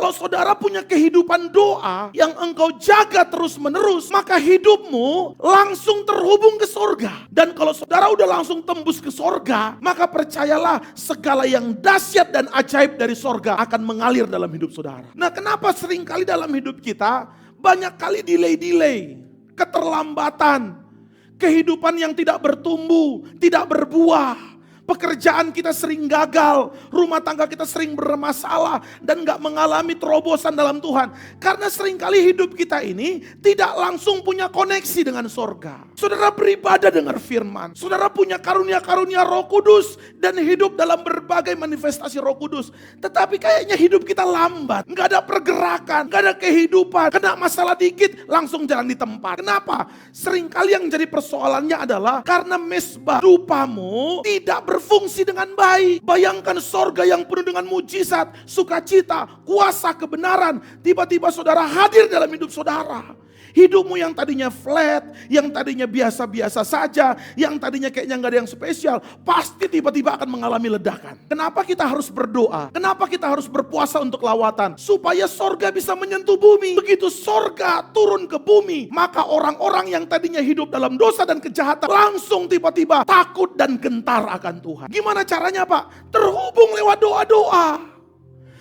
Kalau saudara punya kehidupan doa yang engkau jaga terus menerus, maka hidupmu langsung terhubung ke sorga. Dan kalau saudara udah langsung tembus ke sorga, maka percayalah segala yang dahsyat dan ajaib dari sorga akan mengalir dalam hidup saudara. Nah, kenapa seringkali dalam hidup kita banyak kali delay, keterlambatan, kehidupan yang tidak bertumbuh, tidak berbuah. Pekerjaan kita sering gagal, rumah tangga kita sering bermasalah dan gak mengalami terobosan dalam Tuhan. Karena seringkali hidup kita ini tidak langsung punya koneksi dengan sorga. Saudara beribadah dengar firman, saudara punya karunia-karunia Roh Kudus dan hidup dalam berbagai manifestasi Roh Kudus. Tetapi kayaknya hidup kita lambat, gak ada pergerakan, gak ada kehidupan. Kena masalah dikit langsung jalan di tempat. Kenapa? Seringkali yang jadi persoalannya adalah karena mesbah dupamu tidak berfungsi dengan baik. Bayangkan sorga yang penuh dengan mujizat, sukacita, kuasa kebenaran. Tiba-tiba saudara hadir dalam hidup saudara. Hidupmu yang tadinya flat, yang tadinya biasa-biasa saja, yang tadinya kayaknya gak ada yang spesial, pasti tiba-tiba akan mengalami ledakan. Kenapa kita harus berdoa? Kenapa kita harus berpuasa untuk lawatan? Supaya sorga bisa menyentuh bumi. Begitu sorga turun ke bumi, maka orang-orang yang tadinya hidup dalam dosa dan kejahatan langsung tiba-tiba takut dan gentar akan Tuhan. Gimana caranya, Pak? Terhubung lewat doa-doa.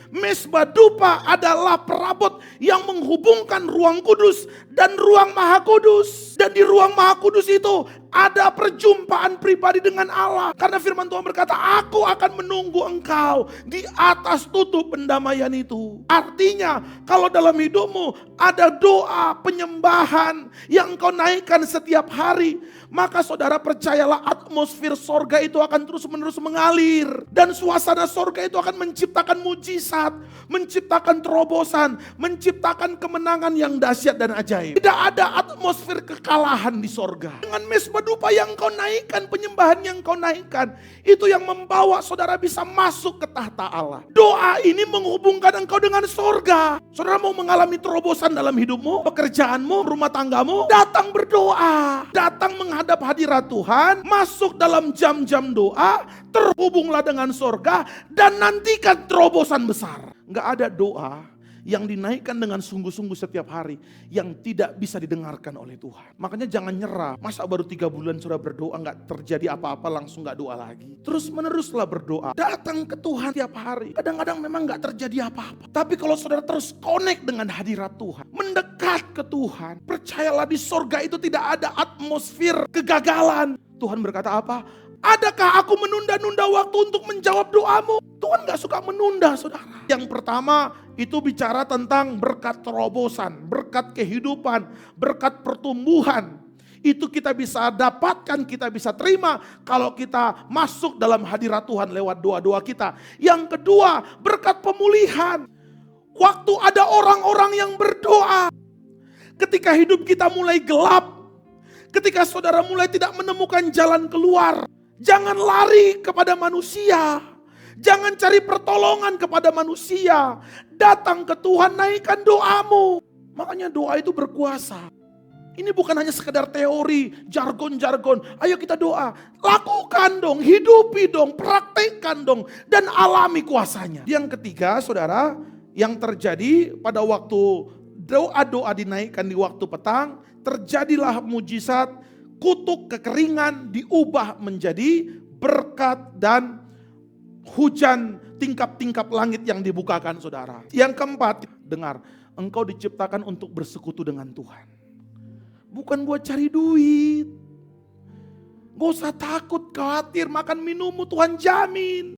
Mesbah dupa adalah perabot yang menghubungkan ruang kudus dan ruang maha kudus. Dan di ruang maha kudus itu ada perjumpaan pribadi dengan Allah. Karena firman Tuhan berkata, aku akan menunggu engkau di atas tutup pendamaian itu. Artinya kalau dalam hidupmu ada doa penyembahan yang engkau naikkan setiap hari, maka saudara percayalah atmosfer sorga itu akan terus menerus mengalir. Dan suasana sorga itu akan menciptakan mujizat, menciptakan terobosan, menciptakan kemenangan yang dahsyat dan ajaib. Tidak ada atmosfer kekalahan di sorga. Dengan mesbah dupa yang kau naikkan, penyembahan yang kau naikkan, itu yang membawa saudara bisa masuk ke tahta Allah. Doa ini menghubungkan engkau dengan sorga. Saudara mau mengalami terobosan dalam hidupmu, pekerjaanmu, rumah tanggamu, datang berdoa, datang menghadap hadirat Tuhan, masuk dalam jam-jam doa, terhubunglah dengan sorga dan nantikan terobosan besar. Gak ada doa yang dinaikkan dengan sungguh-sungguh setiap hari yang tidak bisa didengarkan oleh Tuhan. Makanya jangan nyerah. Masa baru 3 bulan sudah berdoa gak terjadi apa-apa langsung gak doa lagi. Terus meneruslah berdoa. Datang ke Tuhan tiap hari. Kadang-kadang memang gak terjadi apa-apa. Tapi kalau saudara terus connect dengan hadirat Tuhan, mendekat ke Tuhan, percayalah di sorga itu tidak ada atmosfer kegagalan. Tuhan berkata apa? Adakah aku menunda-nunda waktu untuk menjawab doamu? Tuhan gak suka menunda, saudara. Yang pertama itu bicara tentang berkat terobosan, berkat kehidupan, berkat pertumbuhan. Itu kita bisa dapatkan, kita bisa terima kalau kita masuk dalam hadirat Tuhan lewat doa-doa kita. Yang kedua, berkat pemulihan. Waktu ada orang-orang yang berdoa, ketika hidup kita mulai gelap, ketika saudara mulai tidak menemukan jalan keluar, jangan lari kepada manusia. Jangan cari pertolongan kepada manusia. Datang ke Tuhan, naikkan doamu. Makanya doa itu berkuasa. Ini bukan hanya sekedar teori, jargon-jargon. Ayo kita doa. Lakukan dong, hidupi dong, praktekkan dong. Dan alami kuasanya. Yang ketiga, saudara, yang terjadi pada waktu doa-doa dinaikkan di waktu petang, terjadilah mujizat, kutuk kekeringan diubah menjadi berkat dan hujan tingkap-tingkap langit yang dibukakan, saudara. Yang keempat, dengar, engkau diciptakan untuk bersekutu dengan Tuhan. Bukan buat cari duit. Gak usah takut, khawatir, makan minummu Tuhan jamin.